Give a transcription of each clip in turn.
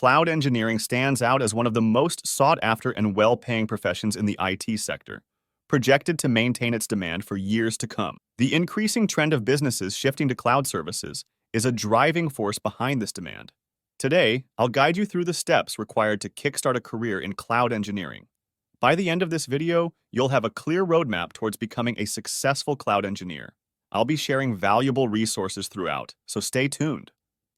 cloud engineering stands out as one of the most sought-after and well-paying professions in the IT sector, projected to maintain its demand for years to come. The increasing trend of businesses shifting to cloud services is a driving force behind this demand. Today, I'll guide you through the steps required to kickstart a career in cloud engineering. By the end of this video, you'll have a clear roadmap towards becoming a successful cloud engineer. I'll be sharing valuable resources throughout, so stay tuned.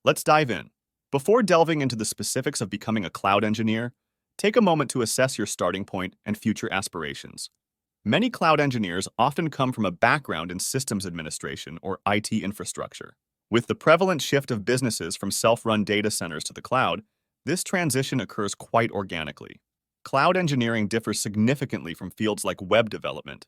Let's dive in. Before delving into the specifics of becoming a cloud engineer, take a moment to assess your starting point and future aspirations. Many cloud engineers often come from a background in systems administration or IT infrastructure. With the prevalent shift of businesses from self-run data centers to the cloud, this transition occurs quite organically. Cloud engineering differs significantly from fields like web development.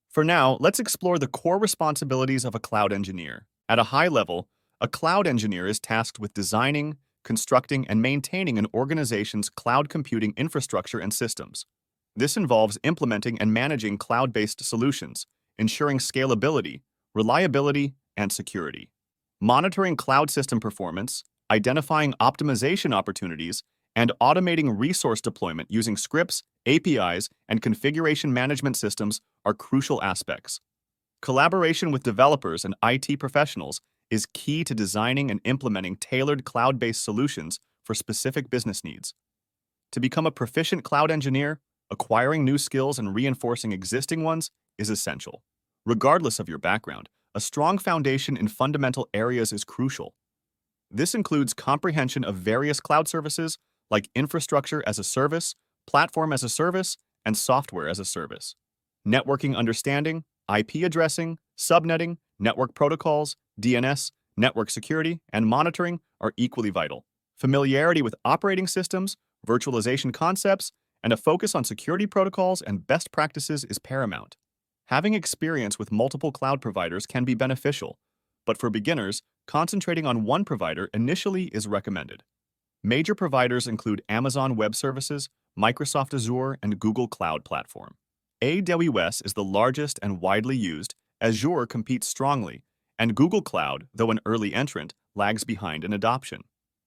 For now, let's explore the core responsibilities of a cloud engineer. At a high level, a cloud engineer is tasked with designing, constructing, and maintaining an organization's cloud computing infrastructure and systems. This involves implementing and managing cloud-based solutions, ensuring scalability, reliability, and security. Monitoring cloud system performance, identifying optimization opportunities, and automating resource deployment using scripts, APIs, and configuration management systems are crucial aspects. Collaboration with developers and IT professionals is key to designing and implementing tailored cloud-based solutions for specific business needs. To become a proficient cloud engineer, acquiring new skills and reinforcing existing ones is essential. Regardless of your background, a strong foundation in fundamental areas is crucial. This includes comprehension of various cloud services like infrastructure as a service, platform as a service, and software as a service. Networking understanding, IP addressing, subnetting, network protocols, DNS, network security, and monitoring are equally vital. Familiarity with operating systems, virtualization concepts, and a focus on security protocols and best practices is paramount. Having experience with multiple cloud providers can be beneficial, but for beginners, concentrating on one provider initially is recommended. Major providers include Amazon Web Services, Microsoft Azure, and Google Cloud Platform. AWS is the largest and widely used, Azure competes strongly, and Google Cloud, though an early entrant, lags behind in adoption.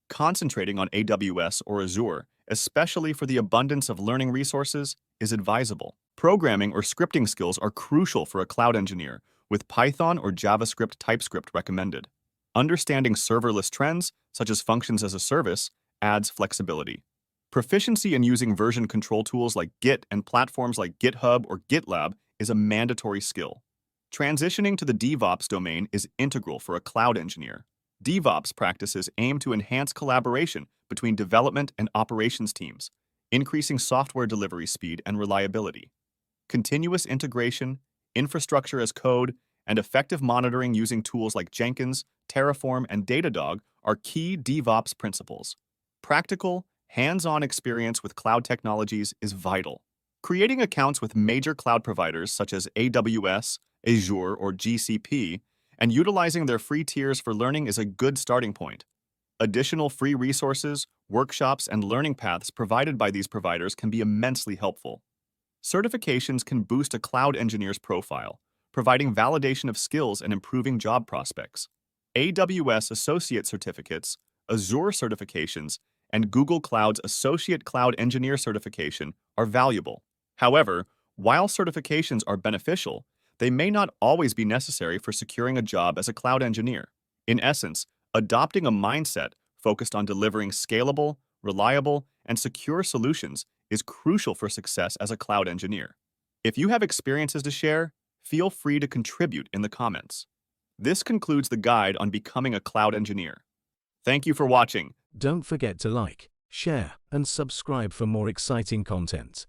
Concentrating on AWS or Azure, especially for the abundance of learning resources, is advisable. Programming or scripting skills are crucial for a cloud engineer, with Python or JavaScript TypeScript recommended. Understanding serverless trends, such as functions as a service, adds flexibility. Proficiency in using version control tools like Git and platforms like GitHub or GitLab is a mandatory skill. Transitioning to the DevOps domain is integral for a cloud engineer. DevOps practices aim to enhance collaboration between development and operations teams, increasing software delivery speed and reliability. Continuous integration, infrastructure as code, and effective monitoring using tools like Jenkins, Terraform, and Datadog are key DevOps principles. Practical, hands-on experience with cloud technologies is vital. Creating accounts with major cloud providers such as AWS, Azure, or GCP, and utilizing their free tiers for learning is a good starting point. Additional free resources, workshops, and learning paths provided by these providers can be immensely helpful. Certifications can boost a cloud engineer's profile, providing validation of skills and improving job prospects. AWS Associate Certificates, Azure certifications, and Google Cloud's Associate Cloud Engineer certification are valuable. However, while certifications are beneficial, they may not always be necessary for securing a job as a cloud engineer. In essence, adopting a mindset focused on delivering scalable, reliable, and secure solutions is crucial for success as a cloud engineer. If you have experiences to share, feel free to contribute in the comments. This concludes the guide on becoming a cloud engineer. Thank you for watching. Don't forget to like, share, and subscribe for more exciting content.